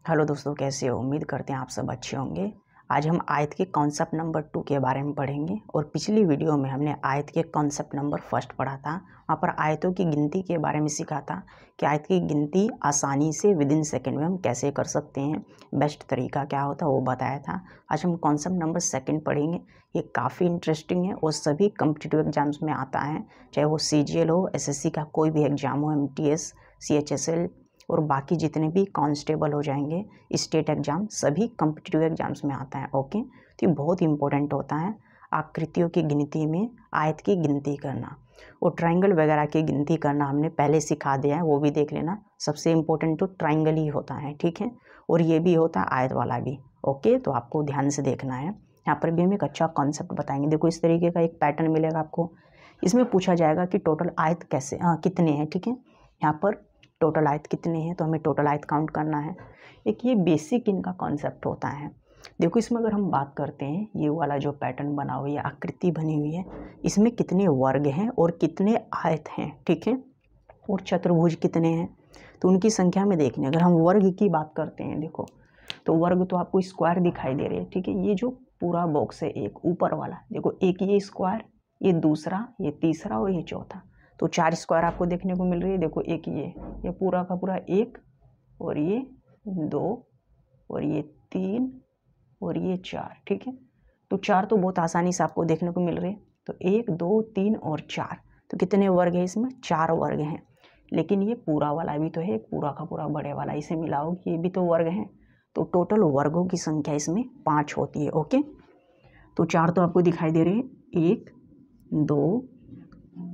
Hello दोस्तों, कैसे हो? उम्मीद करते हैं आप सब अच्छे होंगे। आज हम आयत के कॉन्सेप्ट नंबर 2 के बारे में पढ़ेंगे और पिछली वीडियो में हमने आयत के कॉन्सेप्ट नंबर 1 पढ़ा था। वहाँ पर आयतों की गिनती के बारे में सीखा था कि आयत की गिनती आसानी से विदिन सेकेंड में हम कैसे कर सकते हैं, बेस्ट तरीका क्या होता है वो बताया था। आज हम कॉन्सेप्ट नंबर 2 पढ़ेंगे। ये काफ़ी इंटरेस्टिंग है और सभी कॉम्पिटिटिव एग्जाम्स में आता है, चाहे वो CGL हो, SSC का कोई भी एग्जाम हो, MTS, CHSL और बाकी जितने भी कांस्टेबल हो जाएंगे, स्टेट एग्ज़ाम, सभी कॉम्पिटिटिव एग्जाम्स में आता है। ओके, तो ये बहुत इंपॉर्टेंट होता है आकृतियों की गिनती में आयत की गिनती करना और ट्रायंगल वगैरह की गिनती करना हमने पहले सिखा दिया है, वो भी देख लेना। सबसे इम्पोर्टेंट तो ट्रायंगल ही होता है, ठीक है, और ये भी होता है आयत वाला भी। ओके, तो आपको ध्यान से देखना है। यहाँ पर भी हम एक अच्छा कॉन्सेप्ट बताएंगे। देखो, इस तरीके का एक पैटर्न मिलेगा आपको। इसमें पूछा जाएगा कि टोटल आयत कैसे कितने हैं, ठीक है। यहाँ पर टोटल आयत कितने हैं, तो हमें टोटल आयत काउंट करना है। एक ये बेसिक इनका कॉन्सेप्ट होता है। देखो, इसमें अगर हम बात करते हैं, ये वाला जो पैटर्न बना हुआ है, आकृति बनी हुई है, इसमें कितने वर्ग हैं और कितने आयत हैं, ठीक है, और चतुर्भुज कितने हैं, तो उनकी संख्या में देखने। अगर हम वर्ग की बात करते हैं, देखो तो वर्ग तो आपको स्क्वायर दिखाई दे रहे हैं, ठीक है। ये जो पूरा बॉक्स है, एक ऊपर वाला, देखो एक ये स्क्वायर, ये दूसरा, ये तीसरा और ये चौथा, तो 4 स्क्वायर आपको देखने को मिल रही है। देखो, एक ये पूरा का पूरा 1 और ये 2 और ये 3 और ये 4, ठीक है। तो 4 तो बहुत आसानी से आपको देखने को मिल रहे हैं। तो 1 2 3 और 4, तो कितने वर्ग है इसमें? 4 वर्ग हैं। लेकिन ये पूरा वाला भी तो है, पूरा का पूरा बड़े वाला, इसे मिलाओ, ये भी तो वर्ग हैं। तो टोटल वर्गों की संख्या इसमें 5 होती है। ओके, तो 4 तो आपको दिखाई दे रहे हैं, 1 2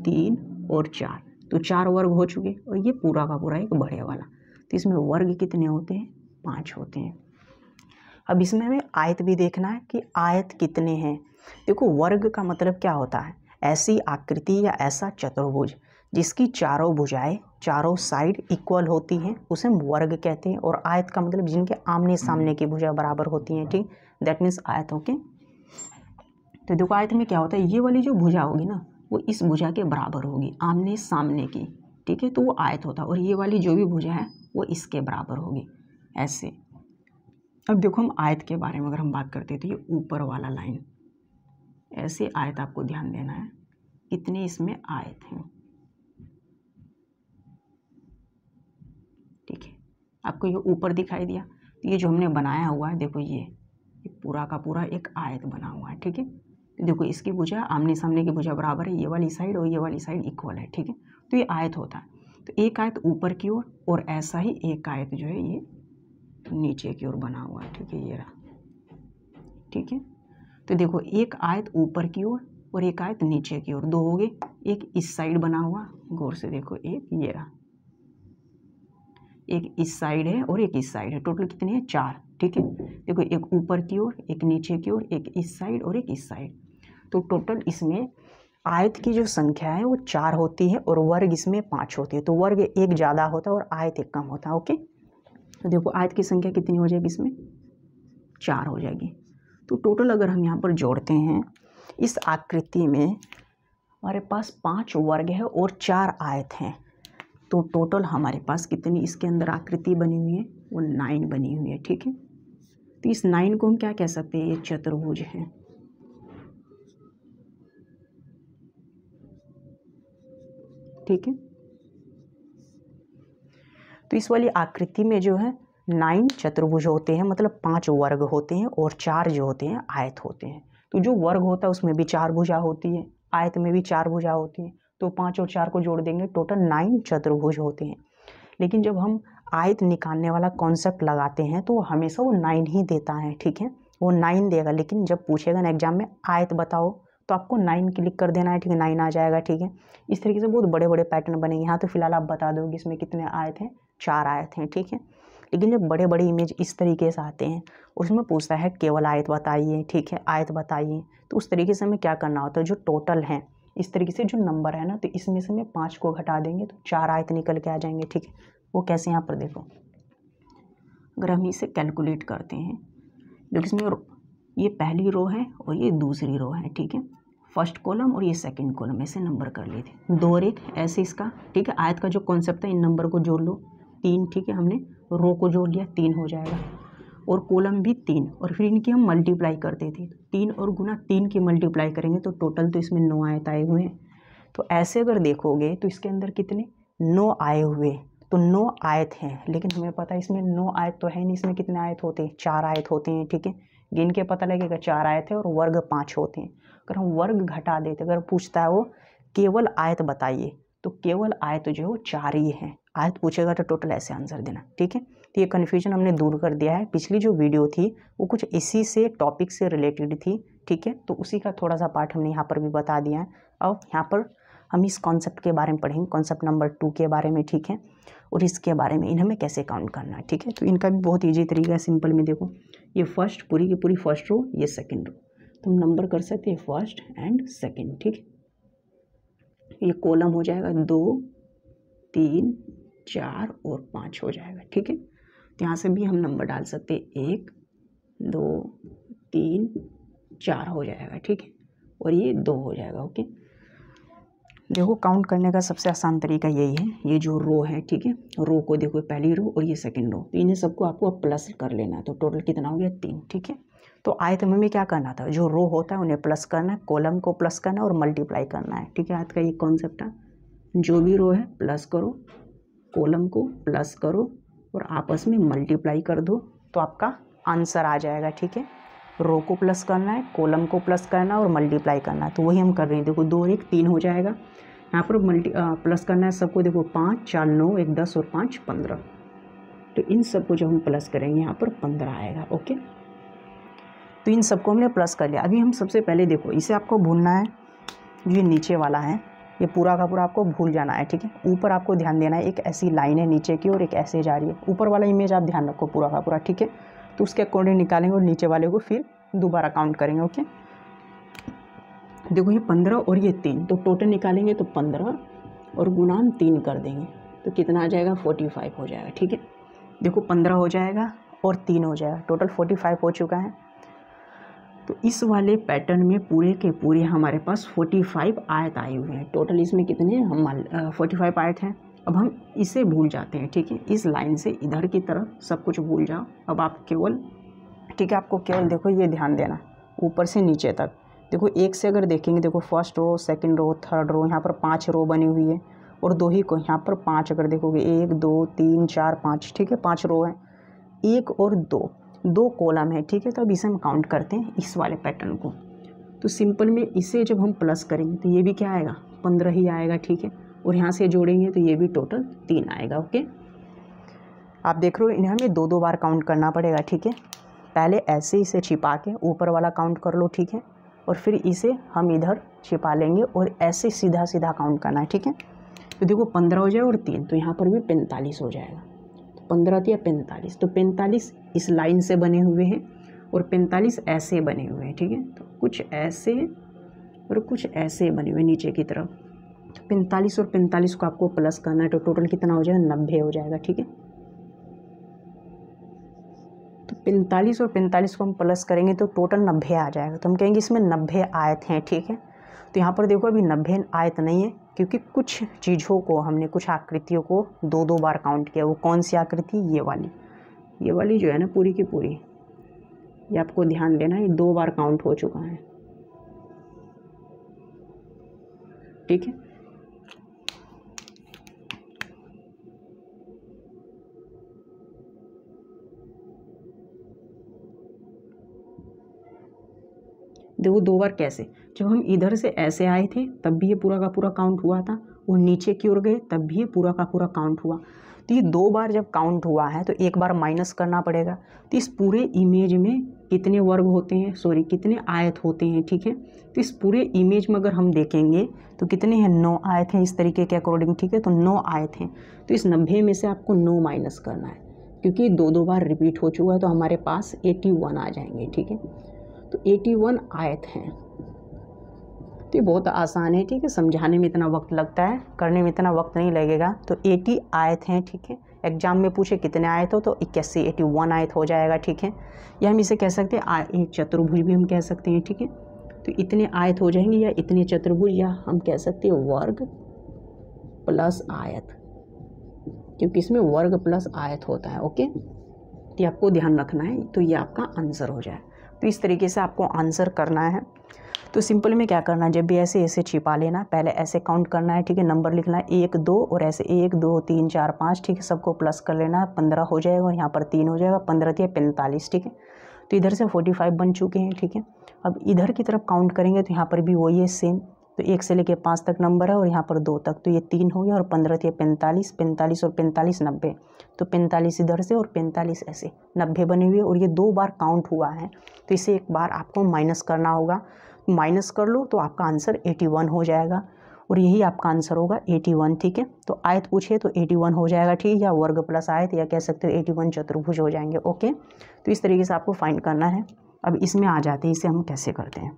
3 और 4, तो 4 वर्ग हो चुके। और ये पूरा का पूरा एक बड़े वाला, तो इसमें वर्ग कितने होते हैं? 5 होते हैं। अब इसमें हमें आयत भी देखना है कि आयत कितने हैं। देखो, वर्ग का मतलब क्या होता है? ऐसी आकृति या ऐसा चतुर्भुज जिसकी चारों भुजाएं, चारों साइड इक्वल होती हैं, उसे हम वर्ग कहते हैं। और आयत का मतलब जिनके आमने सामने की भुजा बराबर होती हैं, ठीक, दैट मीन्स आयत। ओके, तो देखो आयत में क्या होता है, ये वाली जो भुजा होगी ना, वो इस भुजा के बराबर होगी, आमने सामने की, ठीक है, तो वो आयत होता है। और ये वाली जो भी भुजा है वो इसके बराबर होगी, ऐसे। अब देखो, हम आयत के बारे में अगर हम बात करते हैं, तो ये ऊपर वाला लाइन, ऐसे आयत आपको ध्यान देना है, कितने इसमें आयत हैं, ठीक है। आपको ये ऊपर दिखाई दिया, तो ये जो हमने बनाया हुआ है, देखो ये पूरा का पूरा एक आयत बना हुआ है, ठीक है। तो देखो, इसकी भुजा आमने सामने की भुजा बराबर है, ये वाली साइड और ये वाली साइड इक्वल है, ठीक है। तो ये आयत होता है। तो एक आयत ऊपर की ओर और ऐसा ही एक आयत जो है ये नीचे की ओर बना हुआ है, ठीक है, ये रहा, ठीक है। तो देखो, एक आयत ऊपर की ओर और एक आयत नीचे की ओर, 2 हो गए। एक इस साइड बना हुआ, गौर से देखो, एक ये रहा, एक इस साइड है और एक इस साइड है, टोटल कितने हैं? 4, ठीक है। देखो, एक ऊपर की ओर, एक नीचे की ओर, एक इस साइड और एक इस साइड, तो टोटल इसमें आयत की जो संख्या है वो 4 होती है और वर्ग इसमें 5 होती है। तो वर्ग एक ज़्यादा होता है और आयत एक कम होता है। ओके, तो देखो आयत की संख्या कितनी हो जाएगी इसमें? 4 हो जाएगी। तो टोटल अगर हम यहाँ पर जोड़ते हैं, इस आकृति में हमारे पास 5 वर्ग है और 4 आयत हैं, तो टोटल हमारे पास कितनी इसके अंदर आकृति बनी हुई है? वो 9 बनी हुई है, ठीक है। तो इस 9 को हम क्या कह सकते हैं? ये चतुर्भुज है, ठीक है। तो इस वाली आकृति में जो है 9 चतुर्भुज होते हैं, मतलब 5 वर्ग होते हैं और 4 जो होते हैं आयत होते हैं। तो जो वर्ग होता है उसमें भी 4 भुजा होती है, आयत में भी 4 भुजा होती है, तो 5 और 4 को जोड़ देंगे, टोटल 9 चतुर्भुज होते हैं। लेकिन जब हम आयत निकालने वाला कॉन्सेप्ट लगाते हैं तो हमेशा वो 9 ही देता है, ठीक है, वो 9 देगा। लेकिन जब पूछेगा ना एग्जाम में आयत बताओ, तो आपको 9 क्लिक कर देना है, ठीक है, 9 आ जाएगा, ठीक है। इस तरीके से बहुत बड़े बड़े पैटर्न बनेंगे। यहाँ तो फिलहाल आप बता दोगे इसमें कितने आयत हैं? 4 आयत हैं, ठीक है। लेकिन जब बड़े बड़े इमेज इस तरीके से आते हैं, उसमें पूछता है केवल आयत बताइए, ठीक है, आयत बताइए, तो उस तरीके से हमें क्या करना होता है, जो टोटल हैं इस तरीके से जो नंबर है ना, तो इसमें से हमें 5 को घटा देंगे तो 4 आयत निकल के आ जाएंगे, ठीक है। वो कैसे? यहाँ पर देखो, अगर हम इसे कैलकुलेट करते हैं, देखो इसमें ये पहली रो है और ये दूसरी रो है, ठीक है। फर्स्ट कॉलम और ये सेकंड कॉलम, ऐसे नंबर कर लिए थे, 2 और 1 ऐसे इसका, ठीक है। आयत का जो कॉन्सेप्ट है, इन नंबर को जोड़ लो, 3, ठीक है, हमने रो को जोड़ लिया 3 हो जाएगा, और कॉलम भी 3, और फिर इनकी हम मल्टीप्लाई करते थे, 3 और गुना 3 की मल्टीप्लाई करेंगे तो टोटल तो इसमें 9 आयत आए हुए हैं। तो ऐसे अगर देखोगे तो इसके अंदर कितने 9 आए हुए, तो 9 आयत हैं, लेकिन हमें पता है इसमें 9 आयत तो है नहीं, इसमें कितने आयत होते हैं, 4 आयत होते हैं। ठीक है, गिन के पता लगेगा 4 आयत है और वर्ग 5 होते हैं। अगर हम वर्ग घटा देते, अगर पूछता है वो केवल आयत बताइए, तो केवल आयत जो है वो 4 ही है। आयत पूछेगा तो टोटल ऐसे आंसर देना। ठीक है, तो ये कन्फ्यूजन हमने दूर कर दिया है। पिछली जो वीडियो थी वो कुछ इसी से टॉपिक से रिलेटेड थी। ठीक है, तो उसी का थोड़ा सा पार्ट हमने यहाँ पर भी बता दिया है। अब यहाँ पर हम इस कॉन्सेप्ट के बारे में पढ़ेंगे, कॉन्सेप्ट नंबर 2 के बारे में। ठीक है, और इसके बारे में इन्हें हमें कैसे काउंट करना है। ठीक है, तो इनका भी बहुत ईजी तरीका है, सिंपल में देखो, ये फर्स्ट पूरी की पूरी फर्स्ट रो, ये सेकंड रो, तो हम नंबर कर सकते हैं फर्स्ट एंड सेकंड। ठीक है, ये कॉलम हो जाएगा 2 3 4 और 5 हो जाएगा। ठीक है, तो यहाँ से भी हम नंबर डाल सकते हैं 1 2 3 4 हो जाएगा। ठीक है, और ये 2 हो जाएगा। ओके, देखो काउंट करने का सबसे आसान तरीका यही है, ये जो रो है, ठीक है, रो को देखो, पहली रो और ये सेकंड रो, तो इन्हें सबको आपको प्लस कर लेना है, तो टोटल कितना हो गया 3। ठीक है, तो आयत में क्या करना था, जो रो होता है उन्हें प्लस करना है, कॉलम को प्लस करना है और मल्टीप्लाई करना है। ठीक है, आयत का ये कॉन्सेप्ट है, जो भी रो है प्लस करो, कॉलम को प्लस करो और आपस में मल्टीप्लाई कर दो, तो आपका आंसर आ जाएगा। ठीक है, रो को प्लस करना है, कॉलम को प्लस करना है और मल्टीप्लाई करना है, तो वही हम कर रहे हैं। देखो 2 और 1 3 हो जाएगा, यहाँ पर प्लस करना है सबको, देखो 5 4 9 1 10 और 5 15, तो इन सबको जब हम प्लस करेंगे यहाँ पर 15 आएगा। ओके, तो इन सबको हमने प्लस कर लिया। अभी हम सबसे पहले देखो, इसे आपको भूलना है, जो ये नीचे वाला है ये पूरा का पूरा आपको भूल जाना है। ठीक है, ऊपर आपको ध्यान देना है, एक ऐसी लाइन है नीचे की और एक ऐसे जा रही है, ऊपर वाला इमेज आप ध्यान रखो पूरा का पूरा। ठीक है, तो उसके अकॉर्डिंग निकालेंगे और नीचे वाले को फिर दोबारा काउंट करेंगे। ओके, देखो ये 15 और ये 3, तो टोटल निकालेंगे तो 15 और गुणाम 3 कर देंगे तो कितना आ जाएगा 45 हो जाएगा। ठीक है, देखो 15 हो जाएगा और 3 हो जाएगा, टोटल 45 हो चुका है। तो इस वाले पैटर्न में पूरे के पूरे हमारे पास 45 आयत आए हुए हैं। टोटल इसमें कितने हम 45 आयत हैं। अब हम इसे भूल जाते हैं। ठीक है, इस लाइन से इधर की तरफ सब कुछ भूल जाओ। अब आप केवल, ठीक है, आपको केवल देखो ये ध्यान देना, ऊपर से नीचे तक देखो, एक से अगर देखेंगे, देखो first row, second row, third row, यहाँ पर 5 रो बनी हुई है और 2 ही को, यहाँ पर 5 अगर देखोगे 1 2 3 4 5, ठीक है, 5 रो है, 1 और 2 कॉलम है। ठीक है, तो अब इसे हम काउंट करते हैं इस वाले पैटर्न को। तो सिंपल में इसे जब हम प्लस करेंगे तो ये भी क्या आएगा 15 ही आएगा। ठीक है, और यहाँ से जोड़ेंगे तो ये भी टोटल 3 आएगा। ओके, आप देख रहे हो इन्हें हमें 2 बार काउंट करना पड़ेगा। ठीक है, पहले ऐसे इसे छिपा के ऊपर वाला काउंट कर लो। ठीक है, और फिर इसे हम इधर छिपा लेंगे और ऐसे सीधा सीधा काउंट करना है। ठीक है, तो देखो 15 हो जाए और 3, तो यहाँ पर भी 45 हो जाएगा। 15 या 45, तो 45 इस लाइन से बने हुए हैं और 45 ऐसे बने हुए हैं। ठीक है, तो कुछ ऐसे और कुछ ऐसे बने हुए नीचे की तरफ, तो 45 और 45 को आपको प्लस करना है, तो टोटल कितना हो जाएगा 90 हो जाएगा। ठीक है, तो 45 और 45 को हम प्लस करेंगे तो टोटल 90 आ जाएगा, तो हम कहेंगे इसमें 90 आयत हैं। ठीक है, तो यहाँ पर देखो अभी 90 आयत नहीं है, क्योंकि कुछ चीज़ों को हमने, कुछ आकृतियों को 2 बार काउंट किया। वो कौन सी आकृति, ये वाली जो है ना पूरी की पूरी, ये आपको ध्यान देना है, 2 बार काउंट हो चुका है। ठीक है, देखो 2 बार कैसे, जब हम इधर से ऐसे आए थे तब भी ये पूरा का पूरा काउंट हुआ था, और नीचे की ओर गए तब भी ये पूरा का पूरा काउंट हुआ। तो ये 2 बार जब काउंट हुआ है तो 1 बार माइनस करना पड़ेगा। तो इस पूरे इमेज में कितने वर्ग होते हैं, सॉरी कितने आयत होते हैं। ठीक है, तो इस पूरे इमेज में अगर हम देखेंगे तो कितने हैं 9 आयत हैं इस तरीके के अकॉर्डिंग। ठीक है, तो 9 आयत हैं, तो इस 90 में से आपको 9 माइनस करना है, क्योंकि 2 बार रिपीट हो चुका है, तो हमारे पास 81 आ जाएंगे। ठीक है, तो 81 आयत हैं। तो ये बहुत आसान है। ठीक है, समझाने में इतना वक्त लगता है, करने में इतना वक्त नहीं लगेगा। तो 80 आयत हैं। ठीक है, एग्जाम में पूछे कितने आयत हो तो 81 आयत हो जाएगा। ठीक है, या हम इसे कह सकते हैं चतुर्भुज भी हम कह सकते हैं। ठीक है, तो इतने आयत हो जाएंगे, या इतने चतुर्भुज, या हम कह सकते हैं वर्ग प्लस आयत। क्योंकि इसमें वर्ग प्लस आयत होता है। ओके, तो ये आपको ध्यान रखना है, तो ये आपका आंसर हो जाए। तो इस तरीके से आपको आंसर करना है। तो सिंपल में क्या करना है, जब भी ऐसे ऐसे छिपा लेना, पहले ऐसे काउंट करना है, ठीक है, नंबर लिखना है 1 2 और ऐसे 1 2 3 4 5, ठीक है, सबको प्लस कर लेना है, 15 हो जाएगा और यहाँ पर 3 हो जाएगा, 15 3 45, ठीक है। तो इधर से 45 बन चुके हैं, ठीक है। अब इधर की तरफ काउंट करेंगे तो यहाँ पर भी वही है सेम, तो 1 से लेके 5 तक नंबर है और यहाँ पर 2 तक, तो ये 3 हो गया और 15 3 45, 45 और 45 90, तो 45 इधर से और 45 ऐसे, 90 बने हुए और ये 2 बार काउंट हुआ है, तो इसे एक बार आपको माइनस करना होगा। माइनस कर लो तो आपका आंसर 81 हो जाएगा और यही आपका आंसर होगा 81, ठीक है। तो आयत पूछे तो 81 हो जाएगा, ठीक है, या वर्ग प्लस आयत, या कह सकते हो 81 चतुर्भुज हो जाएंगे। ओके, तो इस तरीके से आपको फाइंड करना है। अब इसमें आ जाते हैं, इसे हम कैसे करते हैं,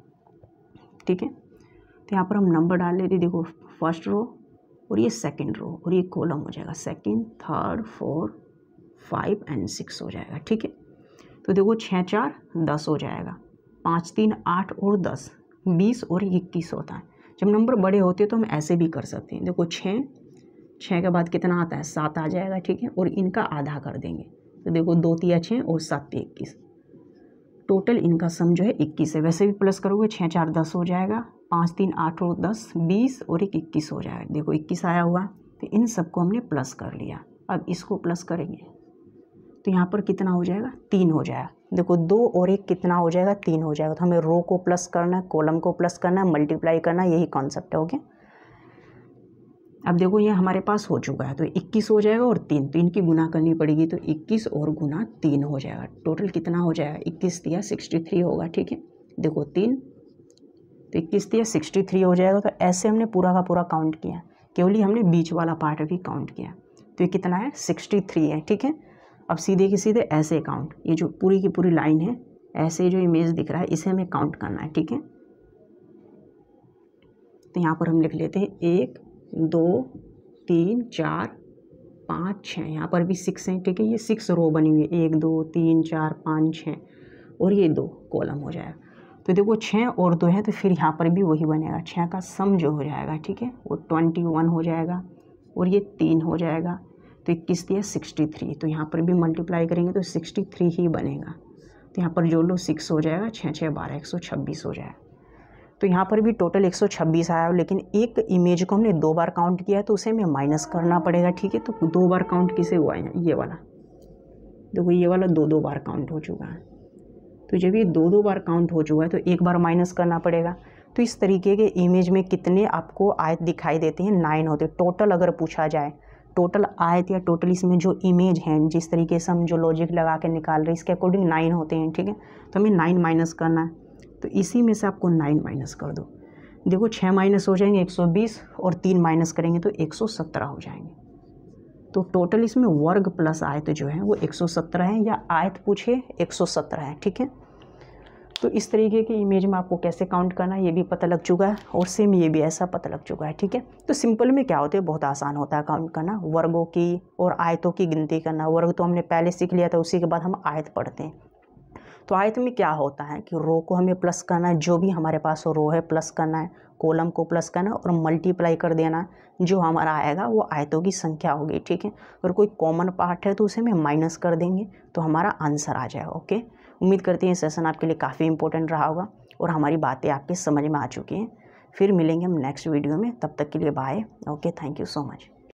ठीक है। तो यहाँ पर हम नंबर डाल लेते, देखो फर्स्ट रो और ये सेकंड रो और ये कॉलम हो जाएगा, सेकंड, थर्ड, 4, 5 एंड 6 हो जाएगा, ठीक है। तो देखो 6 4 10 हो जाएगा, 5 3 8 और 10 20 और 21 होता है। जब नंबर बड़े होते हैं तो हम ऐसे भी कर सकते हैं, देखो 6 के बाद कितना आता है, 7 आ जाएगा, ठीक है, और इनका आधा कर देंगे, तो देखो 2 3 6 और 7 21, टोटल इनका सम जो है 21 है। वैसे भी प्लस करोगे 6 4 10 हो जाएगा, 5 3 8 और 10 20 और 21 हो जाएगा, देखो 21 आया हुआ, तो इन सबको हमने प्लस कर लिया। अब इसको प्लस करेंगे तो यहाँ पर कितना हो जाएगा, 3 हो जाएगा, देखो 2 और 1 कितना हो जाएगा, 3 हो जाएगा। तो हमें रो को प्लस करना है, कॉलम को प्लस करना है, मल्टीप्लाई करना है, यही कॉन्सेप्ट है। ओके, अब देखो ये हमारे पास हो चुका है, तो 21 हो जाएगा और 3, तो इनकी गुना करनी पड़ेगी, तो 21 और गुना 3 हो जाएगा, टोटल कितना हो जाएगा, 21 3 63 होगा, ठीक है। देखो 3, तो 21 3 63 हो जाएगा। तो ऐसे हमने पूरा का पूरा काउंट किया, केवल ही हमने बीच वाला पार्ट भी काउंट किया, तो ये कितना है, 63 है, ठीक है। अब सीधे के सीधे ऐसे काउंट, ये जो पूरी की पूरी लाइन है, ऐसे जो इमेज दिख रहा है इसे हमें काउंट करना है, ठीक है। तो यहाँ पर हम लिख लेते हैं 1 2 3 4 5 6, यहाँ पर भी 6 हैं, ठीक है। ये 6 रो बनी हुई है, 1 2 3 4 5 6 और ये 2 कॉलम हो जाएगा। तो देखो 6 और 2 है, तो फिर यहाँ पर भी वही बनेगा, 6 का सम जो हो जाएगा, ठीक है, वो 21 हो जाएगा और ये 3 हो जाएगा, तो 21 दिया 63, तो यहाँ पर भी मल्टीप्लाई करेंगे तो 63 ही बनेगा। तो यहाँ पर जोड़ लो 6 हो जाएगा, 6 6 12 126 हो जाएगा। तो यहाँ पर भी टोटल 126 आया, लेकिन एक इमेज को हमने 2 बार काउंट किया है तो उसे हमें माइनस करना पड़ेगा, ठीक है। तो 2 बार काउंट किसे हुआ है, ये वाला, देखो ये वाला 2 बार काउंट हो चुका है। तो जब ये 2 बार काउंट हो चुका है तो एक बार माइनस करना पड़ेगा। तो इस तरीके के इमेज में कितने आपको आयत दिखाई देते हैं, 9 होते। टोटल अगर पूछा जाए, टोटल आयत या टोटल इसमें जो इमेज हैं, जिस तरीके से हम जो लॉजिक लगा के निकाल रहे हैं, इसके अकॉर्डिंग 9 होते हैं, ठीक है। तो हमें 9 माइनस करना है, तो इसी में से आपको 9 माइनस कर दो, देखो 6 माइनस हो जाएंगे 120 और 3 माइनस करेंगे तो 117 हो जाएंगे। तो टोटल इसमें वर्ग प्लस आयत जो है वो 117 है, या आयत पूछे 117 है, ठीक है। तो इस तरीके की इमेज में आपको कैसे काउंट करना है ये भी पता लग चुका है, और सेम ये भी ऐसा पता लग चुका है, ठीक है। तो सिंपल में क्या होता है, बहुत आसान होता है काउंट करना, वर्गों की और आयतों की गिनती करना। वर्ग तो हमने पहले सीख लिया था, उसी के बाद हम आयत पढ़ते हैं। तो आयत में क्या होता है कि रो को हमें प्लस करना है, जो भी हमारे पास रो है प्लस करना है, कॉलम को प्लस करना है और मल्टीप्लाई कर देना, जो हमारा आएगा वो आयतों की संख्या होगी, ठीक है। अगर कोई कॉमन पार्ट है तो उसे हम माइनस कर देंगे तो हमारा आंसर आ जाएगा। ओके, उम्मीद करते हैं सेशन आपके लिए काफ़ी इंपॉर्टेंट रहा होगा और हमारी बातें आपके समझ में आ चुकी हैं। फिर मिलेंगे हम नेक्स्ट वीडियो में, तब तक के लिए bye. Okay, thank you so much.